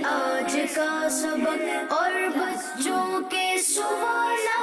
آج کا سبق اور بچوں کے سوالات،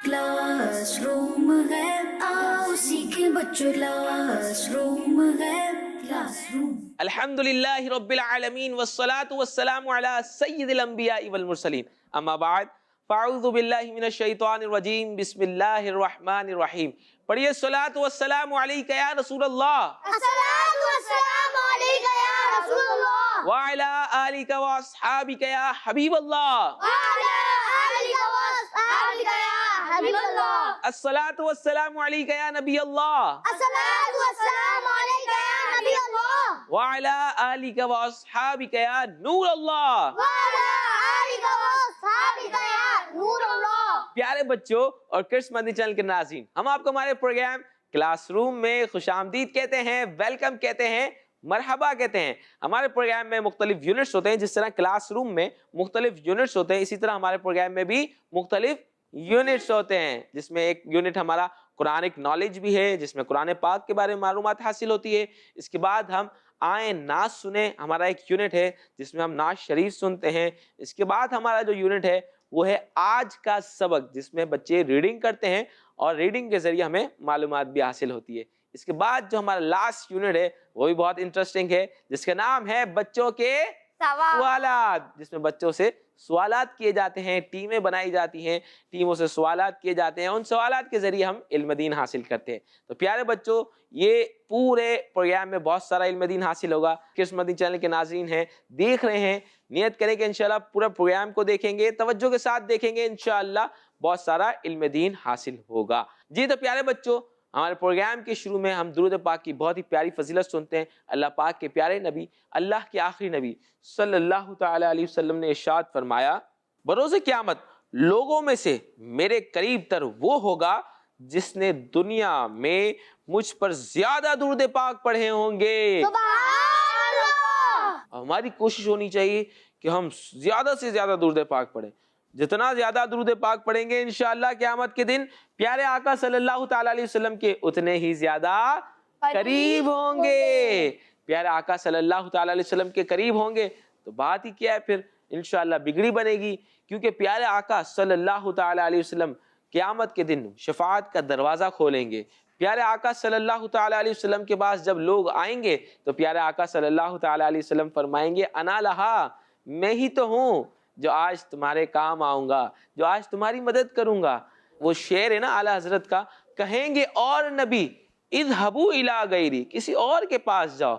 کلاس روم ہے آؤ سیکھیں بچوں، کلاس روم ہے کلاس روم۔ الحمدللہ رب العالمین والصلاة والسلام علی سید الانبیاء والمرسلین، اما بعد فاعوذ باللہ من الشیطان الرجیم، بسم اللہ الرحمن الرحیم۔ پڑھیے الصلاة والسلام علیک یا رسول اللہ، الصلاۃ والسلام علیک یا رسول اللہ، وعلی آلک واصحابک یا حبیب اللہ، وعلی آلک واصحابک یا حبیب اللہ، الصلاة والسلام علیک یا نبی اللہ، الصلاۃ والسلام علیک یا نبی اللہ، وعلی آلک واصحابک یا نور اللہ۔ وعلی آلک واصحابک یا نور اللہ۔ پیارے بچوں اور کرس مدنی چینل کے ناظرین، ہم آپ کو ہمارے پروگرام کلاس روم میں خوش آمدید کہتے ہیں، ویلکم کہتے ہیں، مرحبا کہتے ہیں۔ ہمارے پروگرام میں مختلف یونٹس ہوتے ہیں، جس طرح کلاس روم میں مختلف یونٹس ہوتے ہیں، اسی طرح ہمارے پروگرام میں بھی مختلف یونٹس ہوتے ہیں، جس میں ایک یونٹ ہمارا قرآنک نالج بھی ہے، جس میں قرآن پاک کے بارے میں معلومات حاصل ہوتی ہے۔ اس کے بعد ہم آئیں نعت سنیں، ہمارا ایک یونٹ ہے جس میں ہم نعت شریف سنتے ہیں۔ اس کے بعد ہمارا جو یونٹ ہے وہ ہے آج کا سبق، جس میں بچے ریڈنگ کرتے ہیں اور ریڈنگ کے ذریعے ہمیں معلومات بھی حاصل ہوتی ہے۔ اس کے بعد جو ہمارا لاسٹ یونٹ ہے وہ بھی بہت انٹرسٹنگ ہے، جس کا نام ہے بچوں کے سوالات، جس میں بچوں سے سوالات کیے جاتے ہیں، ٹیمیں بنائی جاتی ہیں، ٹیموں سے سوالات کیے جاتے ہیں، ان سوالات کے ذریعے ہم علم دین حاصل کرتے ہیں۔ تو پیارے بچوں، یہ پورے پروگرام میں بہت سارا علم دین حاصل ہوگا۔ کرس مدنی چینل کے ناظرین ہیں، دیکھ رہے ہیں، نیت کریں کہ انشاءاللہ پورا پروگرام کو دیکھیں گے، توجہ کے ساتھ دیکھیں گے، انشاءاللہ بہت سارا علم دین حاصل ہوگا۔ جی تو پیارے بچوں، ہمارے پروگرام کے شروع میں ہم درود پاک کی بہت ہی پیاری فضیلت سنتے ہیں۔ اللہ پاک کے پیارے نبی، اللہ کے آخری نبی صلی اللہ تعالی علیہ وسلم نے ارشاد فرمایا، بروز قیامت لوگوں میں سے میرے قریب تر وہ ہوگا جس نے دنیا میں مجھ پر زیادہ درود پاک پڑھے ہوں گے۔ سبحان اللہ۔ ہماری کوشش ہونی چاہیے کہ ہم زیادہ سے زیادہ درود پاک پڑھیں۔ جتنا زیادہ درود پاک پڑھیں گے انشاءاللہ قیامت کے دن پیارے آقا صلی اللہ تعالی علیہ وسلم کے اتنے ہی زیادہ قریب ہوں گے۔ پیارے آقا صلی اللہ تعالی علیہ وسلم کے قریب ہوں گے تو بات ہی کیا ہے، پھر انشاءاللہ بگڑی بنے گی، کیونکہ پیارے آقا صلی اللہ تعالی علیہ وسلم قیامت کے دن شفاعت کا دروازہ کھولیں گے۔ پیارے آقا صلی اللہ تعالی علیہ وسلم کے پاس جب لوگ آئیں گے تو پیارے آقا صلی اللہ تعالی علیہ وسلم فرمائیں گے، انا لہا، میں ہی تو ہوں جو آج تمہارے کام آؤں گا، جو آج تمہاری مدد کروں گا۔ وہ شعر ہے نا اعلیٰ حضرت کا، کہیں گے اور نبی اذهبوا الی غیری، کسی اور کے پاس جاؤ،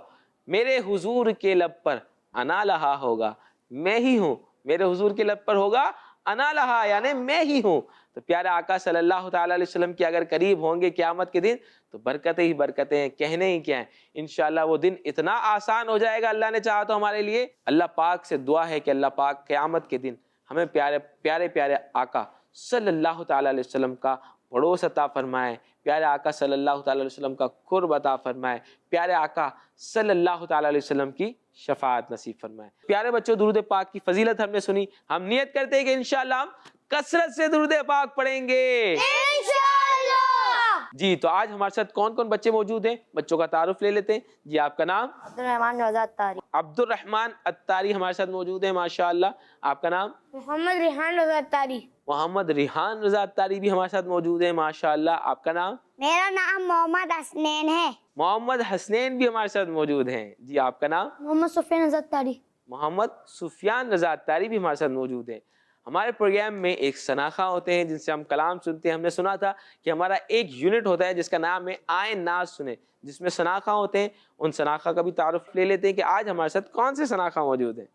میرے حضور کے لب پر انا لہا ہوگا، میں ہی ہوں، میرے حضور کے لب پر ہوگا انا لہا، یعنی میں ہی ہوں۔ تو پیارے آقا صلی اللہ تعالی علیہ وسلم کے اگر قریب ہوں گے قیامت کے دن تو برکتیں ہی برکتیں ہیں، کہنے ہی کیا ہیں۔ انشاءاللہ وہ دن اتنا آسان ہو جائے گا اللہ نے چاہا تو ہمارے لیے۔ اللہ پاک سے دعا ہے کہ اللہ پاک قیامت کے دن ہمیں پیارے پیارے پیارے آقا صلی اللہ تعالی علیہ وسلم کا پڑوس عطا فرمائے، پیارے آقا صلی اللہ تعالی علیہ وسلم کا قرب عطا فرمائے، پیارے آقا صلی اللہ تعالی علیہ وسلم کی شفاعت نصیب فرمائے۔ پیارے بچوں، درود پاک کی فضیلت ہم نے سنی، ہم نیت کرتے ہیں کہ انشاءاللہ ہم کثرت سے درود پاک پڑھیں گے انشاءاللہ۔ جی۔ تو آج ہمارے ساتھ کون کون بچے موجود ہیں، بچوں کا تعارف لے لیتے ہیں۔ جی آپ کا نام؟ عبد الرحمن رضا اتاری۔ عبد الرحمن اتاری ہمارے ساتھ موجود ہیں، ماشاءاللہ۔ آپ کا نام؟ محمد ریحان رضا اتاری۔ محمد ریحان رضا اتاری بھی ہمارے ساتھ موجود ہیں، ماشاءاللہ۔ آپ کا نام؟ میرا نام محمد حسنین ہے۔ محمد حسنین بھی ہمارے ساتھ موجود ہیں۔ جی آپ کا نام؟ محمد سفیان رضا اتاری۔ محمد سفیان رضا اتاری بھی ہمارے ساتھ موجود ہیں۔ ہمارے پروگرام میں ایک سناخہ ہوتے ہیں جن سے ہم کلام سنتے ہیں۔ ہم نے سنا تھا کہ ہمارا ایک یونٹ ہوتا ہے جس کا نام ہے آئیں نعت سنیں، جس میں سناخہ ہوتے ہیں۔ ان سناخہ کا بھی تعارف لے لیتے ہیں کہ آج ہمارے ساتھ کون سے سناخہ موجود ہیں۔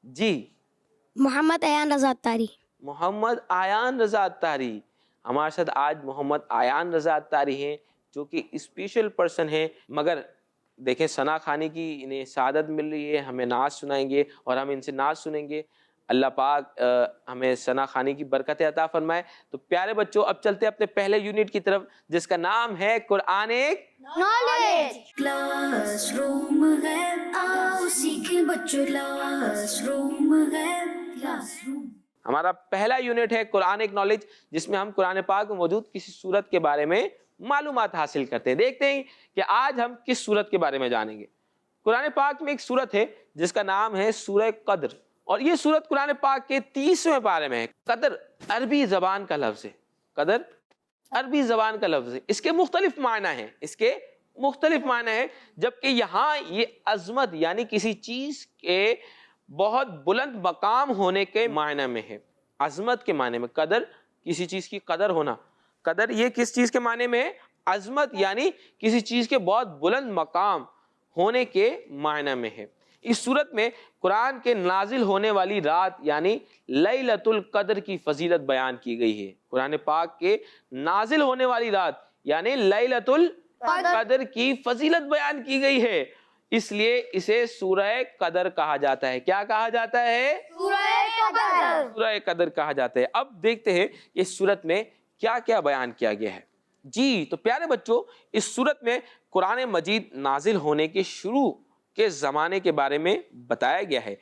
جی محمد ایان رضا اتاری۔ محمد آیان رضا اتاری ہمارے ساتھ آج محمد آیان رضا اتاری ہیں، جو کہ اسپیشل پرسن ہیں، مگر دیکھیں ثنا خانی کی انہیں سعادت مل رہی ہے، ہمیں نعت سنائیں گے اور ہم ان سے نعت سنیں گے۔ اللہ پاک ہمیں ثنا خانی کی برکت عطا فرمائے۔ تو پیارے بچوں، اب چلتے ہیں اپنے پہلے یونٹ کی طرف جس کا نام ہے قرآن ایک نالج۔ کلاس روم ہے آؤ سیکھیں بچوں، کلاس روم ہے کلاس روم۔ ہمارا پہلا یونٹ ہے قرآن ایک نالج، جس میں ہم قرآن پاک میں موجود کسی سورت کے بارے میں معلومات حاصل کرتے ہیں۔ دیکھتے ہیں کہ آج ہم کس سورت کے بارے میں جانیں گے۔ قرآن پاک میں ایک سورت ہے جس کا نام ہے سورہ قدر، اور یہ سورت قرآن پاک کے 30ویں پارے میں ہے۔ قدر عربی زبان کا لفظ ہے، قدر عربی زبان کا لفظ ہے، اس کے مختلف معنی ہیں، اس کے مختلف معنی ہیں، جبکہ یہاں یہ عظمت یعنی کسی چیز کے بہت بلند مقام ہونے کے معنی میں ہے، عظمت کے معنی میں۔ قدر کسی چیز کی قدر ہونا، قدر یہ کس چیز کے معنی میں ہے؟ عظمت یعنی کسی چیز کے بہت بلند مقام ہونے کے معنی میں ہے۔ اس صورت میں قرآن کے نازل ہونے والی رات یعنی لیلۃ القدر کی فضیلت بیان کی گئی ہے۔ قرآن پاک کے نازل ہونے والی رات یعنی لیلۃ القدر کی فضیلت بیان کی گئی ہے، اس لیے اسے سورہ قدر کہا جاتا ہے۔ کیا کہا جاتا ہے؟ سورہ قدر کہا جاتا ہے۔ اب دیکھتے ہیں کہ اس سورت میں کیا کیا بیان کیا گیا ہے۔ جی تو پیارے بچوں، اس سورت میں قرآن مجید نازل ہونے کے شروع کے زمانے کے بارے میں بتایا گیا ہے،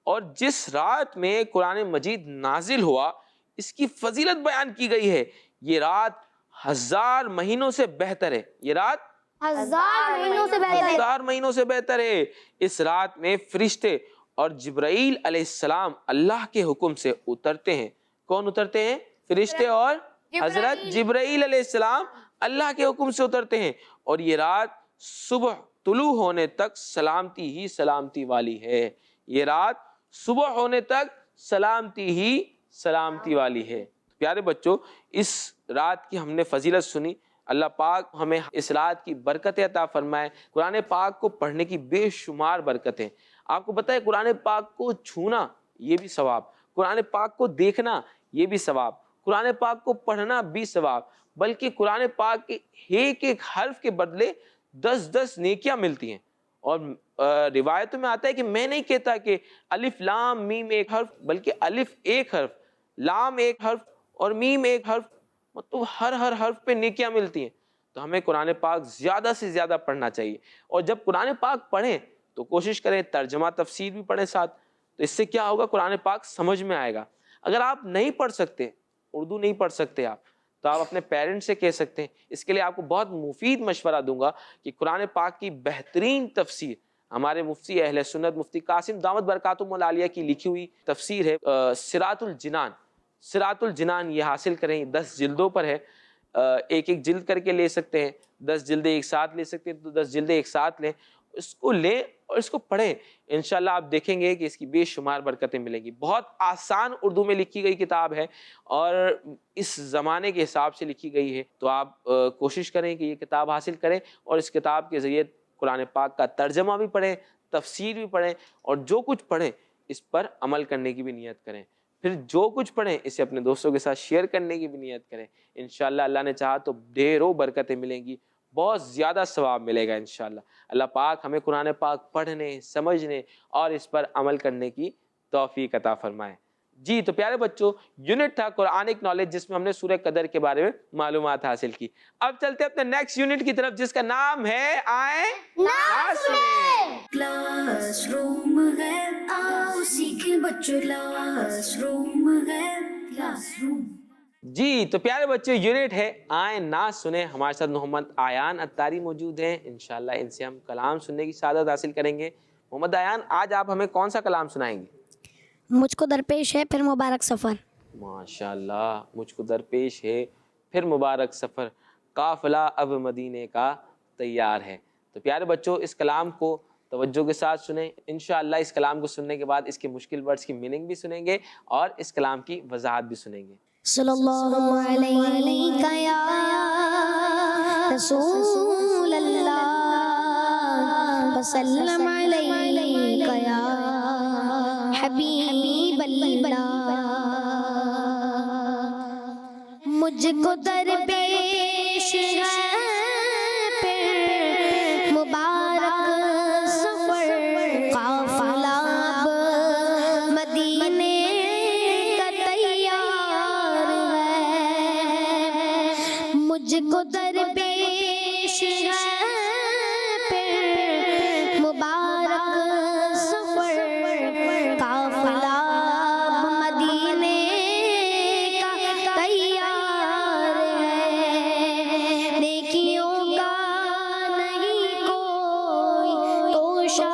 اور جس رات میں قرآن مجید نازل ہوا اس کی فضیلت بیان کی گئی ہے۔ یہ رات 1000 مہینوں سے بہتر ہے، یہ رات 1000 مہینوں سے بہتر ہے۔ اس رات میں فرشتے اور جبرائیل علیہ السلام اللہ کے حکم سے اترتے ہیں۔ کون اترتے ہیں؟ فرشتے اور حضرت جبرائیل علیہ السلام اللہ کے حکم سے اترتے ہیں، اور یہ رات صبح طلوع ہونے تک سلامتی ہی سلامتی والی ہے۔ یہ رات صبح ہونے تک سلامتی ہی سلامتی والی ہے۔ پیارے بچوں، اس رات کی ہم نے فضیلت سنی، اللہ پاک ہمیں اس رات کی برکت عطا فرمائے۔ قرآن پاک کو پڑھنے کی بے شمار برکتیں، آپ کو پتہ ہے قرآن پاک کو چھونا یہ بھی ثواب، قرآن پاک کو دیکھنا یہ بھی ثواب، قرآن پاک کو پڑھنا بھی ثواب، بلکہ قرآن پاک کے ایک ایک حرف کے بدلے 10 نیکیاں ملتی ہیں۔ اور روایتوں میں آتا ہے کہ میں نہیں کہتا کہ الف لام میم ایک حرف، بلکہ الف ایک حرف، لام ایک حرف اور میم ایک حرف، مطلب ہر حرف پہ نیکیاں ملتی ہیں۔ تو ہمیں قرآن پاک زیادہ سے زیادہ پڑھنا چاہیے، اور جب قرآن پاک پڑھیں تو کوشش کریں ترجمہ تفسیر بھی پڑھیں ساتھ، تو اس سے کیا ہوگا؟ قرآن پاک سمجھ میں آئے گا۔ اگر آپ نہیں پڑھ سکتے، اردو نہیں پڑھ سکتے آپ، تو آپ اپنے پیرنٹ سے کہہ سکتے ہیں۔ اس کے لیے آپ کو بہت مفید مشورہ دوں گا کہ قرآن پاک کی بہترین تفسیر ہمارے مفتی اہل سنت مفتی قاسم دامت برکاتہم العالیہ کی لکھی ہوئی تفسیر ہے صراط الجنان، صراط الجنان، یہ حاصل کریں، 10 جلدوں پر ہے، ایک ایک جلد کر کے لے سکتے ہیں، 10 جلدیں ایک ساتھ لے سکتے ہیں تو 10 جلدیں ایک ساتھ لیں، اس کو لیں اور اس کو پڑھیں، انشاءاللہ آپ دیکھیں گے کہ اس کی بے شمار برکتیں ملیں گی۔ بہت آسان اردو میں لکھی گئی کتاب ہے اور اس زمانے کے حساب سے لکھی گئی ہے، تو آپ کوشش کریں کہ یہ کتاب حاصل کریں اور اس کتاب کے ذریعے قرآن پاک کا ترجمہ بھی پڑھیں، تفسیر بھی پڑھیں، اور جو کچھ پڑھیں اس پر عمل کرنے کی بھی نیت کریں، پھر جو کچھ پڑھیں اسے اپنے دوستوں کے ساتھ شیئر کرنے کی بھی نیت کریں۔ انشاءاللہ اللہ نے چاہا تو ڈھیروں برکتیں ملیں گی، بہت زیادہ ثواب ملے گا انشاءاللہ۔ اللہ پاک ہمیں قرآن پاک پڑھنے، سمجھنے اور اس پر عمل کرنے کی توفیق عطا فرمائے۔ جی تو پیارے بچوں، یونٹ تھا قرآنک نالج جس میں ہم نے سورہ قدر کے بارے میں معلومات حاصل کی۔ اب چلتے ہیں اپنے نیکسٹ یونٹ کی طرف جس کا نام ہے آئیں نہ سنیں۔ کلاس روم ہے، آؤ سیکھیں بچوں، کلاس روم ہے، کلاس روم۔ جی تو پیارے بچے، یونٹ ہے آئیں نہ سنیں۔ ہمارے ساتھ محمد آیان اتاری موجود ہیں، انشاءاللہ ان سے ہم کلام سننے کی سعادت حاصل کریں گے۔ محمد آیان، آج آپ ہمیں کون سا کلام سنائیں گے؟ مجھ کو درپیش ہے پھر مبارک سفر۔ ماشاءاللہ، مجھ کو درپیش ہے پھر مبارک سفر، قافلہ اب مدینے کا تیار ہے۔ تو پیارے بچوں، اس کلام کو توجہ کے ساتھ سنیں، انشاءاللہ اس کلام کو سننے کے بعد اس کے مشکل ورڈز کی میننگ بھی سنیں گے اور اس کلام کی وضاحت بھی سنیں گے۔ صلی اللہ علیہ یا رسول اللہ وسلم علیہ یا حبیب اللہ، مجھ کو درپیش ہے پھر مبارک سفر، قافلہ اب مدینے کا تیار ہے، مجھ کو درپیش ہے پھر مبارک سفر، قافلہ اب مدینے کا تیار ہے، نیکیوں کا نہیں کوئی توشہ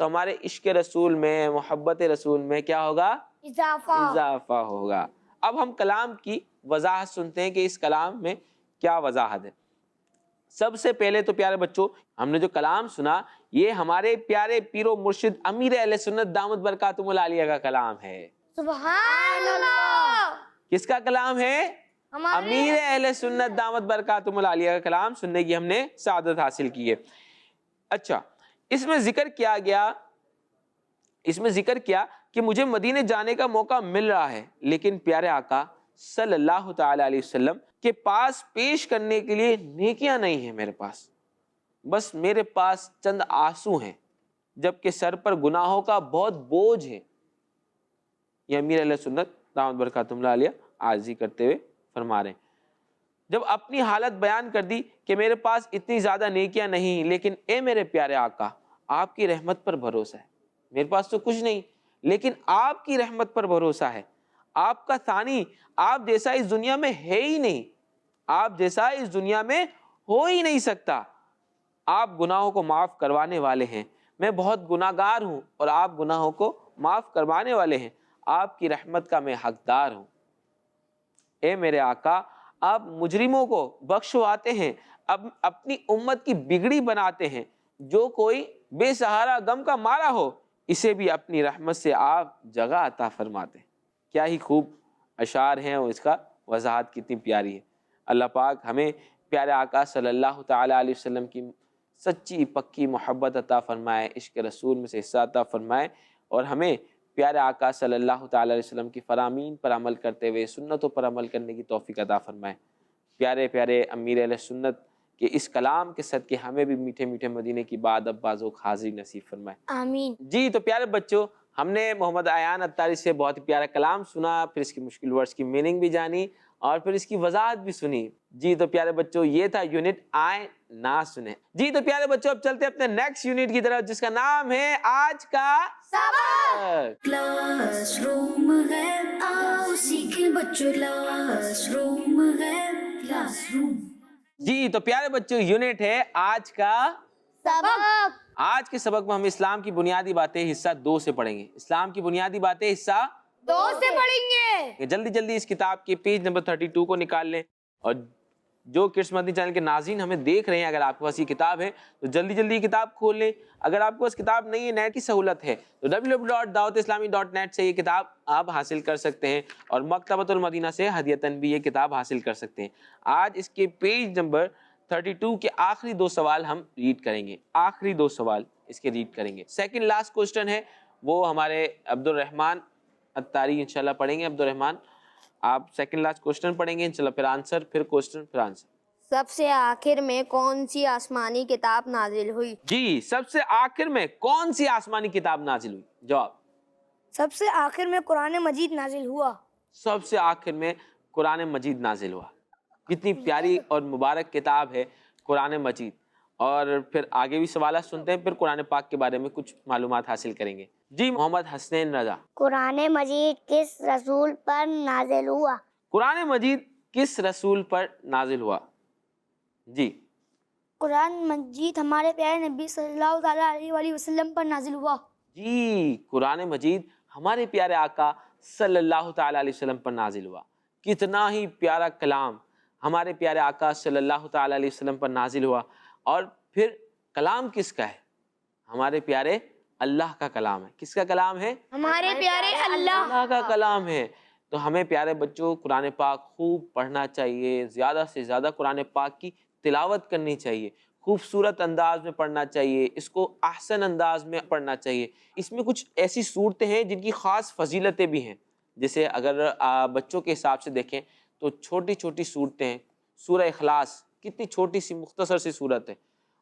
تو ہمارے عشق رسول میں، محبت رسول میں کیا ہوگا؟ اضافہ ہوگا۔ اب ہم کلام کی وضاحت سنتے ہیں کہ اس کلام میں کیا وضاحت ہے۔ سب سے پہلے تو پیارے بچوں، ہم نے جو کلام سنا یہ ہمارے پیارے پیر و مرشد امیر اہل سنت دامت برکاتہم العالیہ کا کلام ہے۔ سبحان اللہ۔ کس کا کلام ہے؟ امیر اہل سنت دامت برکاتہم العالیہ کا کلام سننے کی ہم نے سعادت حاصل کی ہے۔ اچھا، اس میں ذکر کیا کہ مجھے مدینے جانے کا موقع مل رہا ہے، لیکن پیارے آقا صلی اللہ تعالی علیہ وسلم کے پاس پیش کرنے کے لیے نیکیاں نہیں ہیں میرے پاس، بس میرے پاس چند آنسو ہیں، جبکہ سر پر گناہوں کا بہت بوجھ ہے۔ یہ امیر اہل سنت دامت برکاتہم العالیہ عاجزی کرتے ہوئے فرما رہے ہیں۔ جب اپنی حالت بیان کر دی کہ میرے پاس اتنی زیادہ نیکیاں نہیں، لیکن اے میرے پیارے آقا آپ کی رحمت پر بھروسہ ہے، میرے پاس تو کچھ نہیں لیکن آپ کی رحمت پر بھروسہ ہے، آپ کا ثانی، آپ جیسا اس دنیا میں ہے ہی نہیں، آپ جیسا اس دنیا میں ہو ہی نہیں سکتا، آپ گناہوں کو معاف کروانے والے ہیں، میں بہت گناہ گار ہوں اور آپ گناہوں کو معاف کروانے والے ہیں، آپ کی رحمت کا میں حقدار ہوں۔ اے میرے آقا آپ مجرموں کو بخشواتے ہیں، اب اپنی امت کی بگڑی بناتے ہیں، جو کوئی بے سہارا غم کا مارا ہو اسے بھی اپنی رحمت سے آپ جگہ عطا فرماتے ہیں۔ کیا ہی خوب اشعار ہیں اور اس کا وضاحت کتنی پیاری ہے۔ اللہ پاک ہمیں پیارے آقا صلی اللہ تعالی علیہ وسلم کی سچی پکی محبت عطا فرمائے، عشق رسول میں سے حصہ عطا فرمائے، اور ہمیں پیارے آقا صلی اللہ تعالی علیہ وسلم کی فرامین پر عمل کرتے ہوئے سنتوں پر عمل کرنے کی توفیق عطا فرمائے۔ پیارے پیارے امیر اہل سنت کے اس کلام کے صدقے ہمیں بھی میٹھے میٹھے مدینے کی بعد اب بازوق حاضری نصیب فرمائے، آمین۔ جی تو پیارے بچوں، ہم نے محمد ایان اتاری سے بہت ہی پیارا کلام سنا، پھر اس کی مشکل ورڈز کی میننگ بھی جانی اور پھر اس کی وضاحت بھی سنی۔ جی تو پیارے بچوں، یہ تھا یونٹ آئے نہ سنیں۔ جی تو پیارے بچوں، اب چلتے اپنے نیکسٹ یونٹ کی طرف جس کا نام ہے آج کا سبق۔ کلاس روم ہے، آؤ سیکھیں بچوں، کلاس روم ہے، کلاس روم۔ جی تو پیارے بچوں، یونٹ ہے آج کا سبق۔ آج کے سبق میں ہم اسلام کی بنیادی باتیں حصہ 2 سے پڑھیں گے۔ اسلام کی بنیادی باتیں حصہ 2 سے پڑھیں گے۔ جلدی جلدی اس کتاب کے پیج نمبر 32 کو نکال لیں، اور جو کرس مدنی چینل کے ناظرین ہمیں دیکھ رہے ہیں، اگر آپ کے پاس یہ کتاب ہے تو جلدی جلدی یہ کتاب کھول لیں۔ اگر آپ کے پاس کتاب نہیں ہے، نیٹ کی سہولت ہے تو www.dawatislami.net سے یہ کتاب آپ حاصل کر سکتے ہیں، اور مکتبۃ المدینہ سے ہدیۃً بھی یہ کتاب حاصل کر سکتے ہیں۔ آج اس کے پیج نمبر 32 کے آخری 2 سوال ہم ریڈ کریں گے، آخری 2 سوال اس کے ریڈ کریں گے۔ سیکنڈ لاسٹ کوسچن ہے وہ ہمارے عبد الرحمن اتاری انشاءاللہ پڑھیں گے۔ عبد الرحمن آپ سیکنڈ لاسٹ کوسچن پڑھیں گے انشاءاللہ، پھر آنسر، پھر کوسچن، پھر آنسر۔ سب سے آخر میں کون سی آسمانی کتاب نازل ہوئی؟ جی، سب سے آخر میں کون سی آسمانی کتاب نازل ہوئی؟ جواب۔ سب سے آخر میں قرآن مجید نازل ہوا۔ سب سے آخر میں قرآن مجید نازل ہوا۔ کتنی پیاری اور مبارک کتاب ہے قرآن مجید۔ اور پھر آگے بھی سوالات سنتے ہیں، پھر قرآن پاک کے بارے میں کچھ معلومات حاصل کریں گے۔ جی محمد حسنین رضا، قرآن مجید کس رسول پر نازل ہوا؟ قرآن مجید کس رسول پر نازل ہوا؟ جی قرآن مجید ہمارے پیارے نبی صلی اللہ تعالیٰ علیہ وآلہ وسلم پر نازل ہوا۔ جی، قرآن مجید ہمارے پیارے آقا صلی اللہ تعالیٰ علیہ وسلم پر نازل ہوا۔ کتنا ہی پیارا کلام ہمارے پیارے آقا صلی اللہ تعالیٰ علیہ وسلم پر نازل ہوا۔ اور پھر کلام کس کا ہے؟ ہمارے پیارے اللہ کا کلام ہے۔ کس کا کلام ہے؟ ہمارے پیارے اللہ کا کلام ہے۔ تو ہمیں پیارے بچوں قرآن پاک خوب پڑھنا چاہیے، زیادہ سے زیادہ قرآن پاک کی تلاوت کرنی چاہیے، خوبصورت انداز میں پڑھنا چاہیے، اس کو احسن انداز میں پڑھنا چاہیے۔ اس میں کچھ ایسی صورتیں ہیں جن کی خاص فضیلتیں بھی ہیں، جیسے اگر بچوں کے حساب سے دیکھیں تو چھوٹی چھوٹی صورتیں ہیں۔ سورہ اخلاص کتنی چھوٹی سی مختصر سی صورت ہے،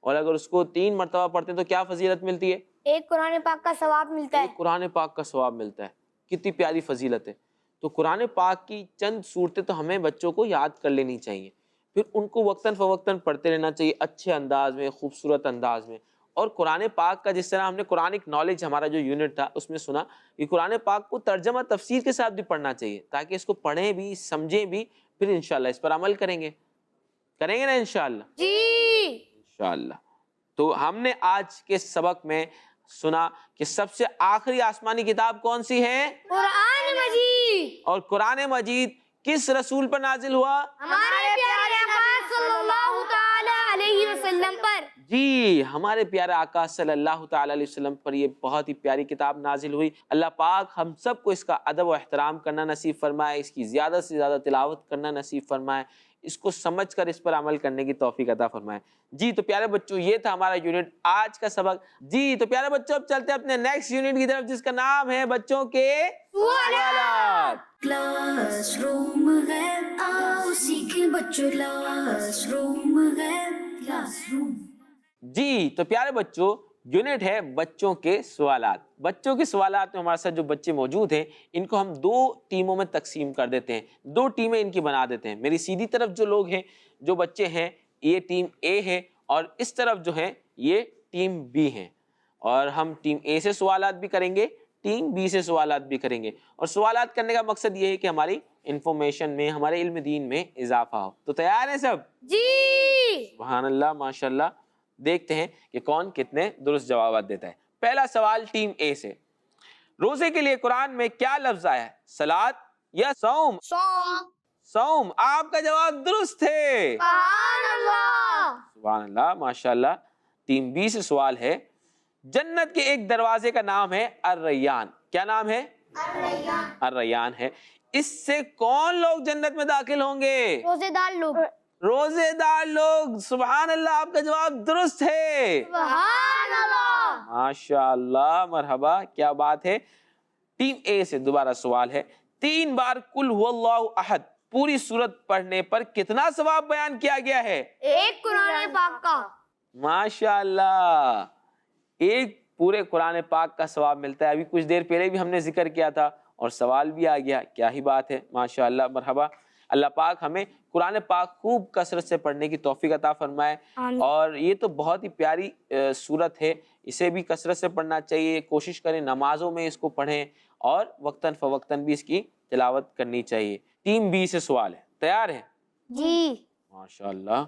اور اگر اس کو 3 مرتبہ پڑھتے ہیں تو کیا فضیلت ملتی ہے؟ ایک قرآن پاک کا ثواب ملتا ہے۔ ایک قرآن پاک کا ثواب ملتا ہے۔ کتنی پیاری فضیلت ہے۔ تو قرآن پاک کی چند صورتیں تو ہمیں بچوں کو یاد کر لینی چاہیے، پھر ان کو وقتاً فوقتاً پڑھتے رہنا چاہیے، اچھے انداز میں، خوبصورت انداز میں۔ اور قرآن پاک کا جس طرح ہم نے قرآنک نالج ہمارا جو یونٹ تھا اس میں سنا کہ قرآن پاک کو ترجمہ تفسیر کے ساتھ بھی پڑھنا چاہیے، تاکہ اس کو پڑھیں بھی، سمجھیں بھی، پھر انشاءاللہ اس پر عمل کریں گے نا انشاءاللہ؟ جی انشاءاللہ۔ تو ہم نے آج کے سبق میں سنا کہ سب سے آخری آسمانی کتاب کون سی ہے؟ قرآن مجید. اور قرآن مجید کس رسول پر نازل ہوا؟ ہمارے پیارے آقا صلی اللہ تعالی علیہ وسلم پر. جی ہمارے پیارے آقا صلی اللہ تعالی علیہ وسلم پر یہ بہت ہی پیاری کتاب نازل ہوئی. اللہ پاک ہم سب کو اس کا ادب و احترام کرنا نصیب فرمائے، اس کی زیادہ سے زیادہ تلاوت کرنا نصیب فرمائے، اس کو سمجھ کر اس پر عمل کرنے کی توفیق عطا فرمائے. جی تو پیارے بچوں یہ تھا ہمارا یونٹ آج کا سبق. جی تو پیارے بچوں اب چلتے ہیں اپنے نیکسٹ یونٹ کی طرف جس کا نام ہے بچوں کے سوالات. کلاس روم ہے آؤ سیکھیں بچوں، کلاس روم ہے کلاس روم. جی تو پیارے بچوں یونٹ ہے بچوں کے سوالات. بچوں کے سوالات میں ہمارے ساتھ جو بچے موجود ہیں ان کو ہم دو ٹیموں میں تقسیم کر دیتے ہیں، دو ٹیمیں ان کی بنا دیتے ہیں. میری سیدھی طرف جو لوگ ہیں جو بچے ہیں یہ ٹیم اے ہے، اور اس طرف جو ہے یہ ٹیم بی ہے. اور ہم ٹیم اے سے سوالات بھی کریں گے، ٹیم بی سے سوالات بھی کریں گے. اور سوالات کرنے کا مقصد یہ ہے کہ ہماری انفارمیشن میں، ہمارے علم دین میں اضافہ ہو. تو تیار ہیں سب؟ جی. سبحان اللہ ماشاءاللہ. دیکھتے ہیں کہ کون کتنے درست جوابات دیتا ہے. پہلا سوال ٹیم اے سے. روزے کے لیے قرآن میں کیا لفظ آیا ہے؟ صلاۃ یا صوم؟ صوم. آپ کا جواب درست ہے. سبحان اللہ. سبحان اللہ ماشاءاللہ. ٹیم بی سے سوال ہے. جنت کے ایک دروازے کا نام ہے الریان. کیا نام ہے؟ الریان ہے. اس سے کون لوگ جنت میں داخل ہوں گے؟ روزے دار لوگ. روزے دار لوگ. سبحان اللہ آپ کا جواب درست ہے. سبحان اللہ. ماشاءاللہ مرحبا کیا بات ہے. ٹیم اے سے دوبارہ سوال ہے. 3 بار قل هو اللہ احد پوری سورت پڑھنے پر کتنا ثواب بیان کیا گیا ہے؟ ایک قرآن پاک کا. ماشاءاللہ ایک پورے قرآن پاک کا ثواب ملتا ہے. ابھی کچھ دیر پہلے بھی ہم نے ذکر کیا تھا اور سوال بھی آ گیا. کیا ہی بات ہے ماشاءاللہ مرحبا. اللہ پاک ہمیں قرآن پاک خوب کثرت سے پڑھنے کی توفیق عطا فرمائے. اور یہ تو بہت ہی پیاری سورت ہے، اسے بھی کثرت سے پڑھنا چاہیے. کوشش کریں نمازوں میں اس کو پڑھیں اور وقتاً فوقتاً بھی اس کی تلاوت کرنی چاہیے. ٹیم بی سے سوال ہے. تیار ہے؟ جی. ماشاءاللہ.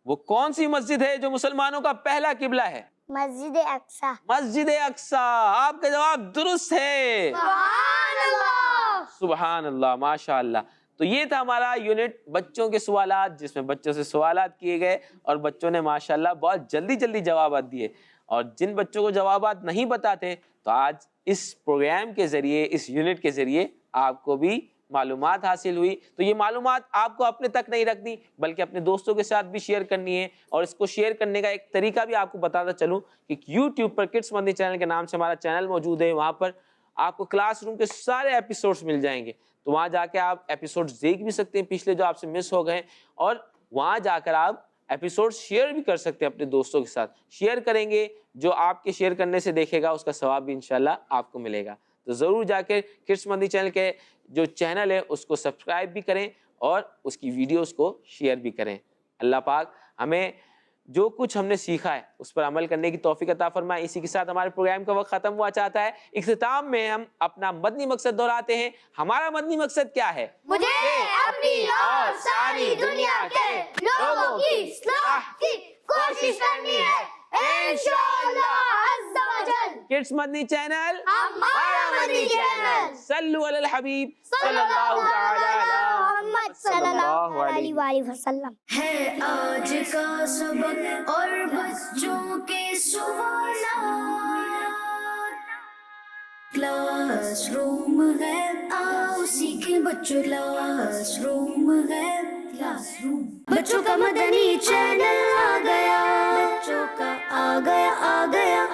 وہ کون سی مسجد ہے جو مسلمانوں کا پہلا قبلہ ہے؟ مسجد اقصی. مسجد اقصی. آپ کا جواب درست ہے. سبحان اللہ. سبحان اللہ ماشاءاللہ. تو یہ تھا ہمارا یونٹ بچوں کے سوالات جس میں بچوں سے سوالات کیے گئے اور بچوں نے ماشاءاللہ بہت جلدی جلدی جوابات دیے. اور جن بچوں کو جوابات نہیں بتاتے تو آج اس پروگرام کے ذریعے، اس یونٹ کے ذریعے آپ کو بھی معلومات حاصل ہوئی. تو یہ معلومات آپ کو اپنے تک نہیں رکھنی بلکہ اپنے دوستوں کے ساتھ بھی شیئر کرنی ہے. اور اس کو شیئر کرنے کا ایک طریقہ بھی آپ کو بتاتا چلوں کہ یوٹیوب پر کڈس مدنی چینل کے نام سے ہمارا چینل موجود ہے. وہاں پر آپ کو کلاس روم کے سارے ایپیسوڈز مل جائیں گے. تو وہاں جا کے آپ ایپیسوڈز دیکھ بھی سکتے ہیں پچھلے جو آپ سے مس ہو گئے، اور وہاں جا کر آپ ایپیسوڈ شیئر بھی کر سکتے ہیں اپنے دوستوں کے ساتھ. شیئر کریں گے، جو آپ کے شیئر کرنے سے دیکھے گا اس کا ثواب بھی انشاءاللہ آپ کو ملے گا. تو ضرور جا کے کڈس مدنی چینل کے جو چینل ہے اس کو سبسکرائب بھی کریں اور اس کی ویڈیوز کو شیئر بھی کریں. اللہ پاک ہمیں جو کچھ ہم نے سیکھا ہے اس پر عمل کرنے کی توفیق عطا فرمائے. اسی کے ساتھ ہمارے پروگرام کا وقت ختم ہوا چاہتا ہے. اختتام میں ہم اپنا مدنی مقصد دہراتے ہیں. ہمارا مدنی مقصد کیا ہے؟ مجھے اپنی اور ساری دنیا کے لوگوں کی اصلاح کی کوشش کرنی ہے انشاءاللہ عز و جل. کڈس مدنی چینل ہمارا مدنی چینل. صلو علی الحبیب صلی اللہ تعالی علی محمد صلی اللہ علیہ وآلہ وسلم. ہے آج کا سبق اور بچوں کے سوالات. کلاس روم ہے آؤ سیکھیں بچوں، کلاس روم ہے کلاس روم. بچوں کا مدنی چینل آ گیا، بچوں کا آ گیا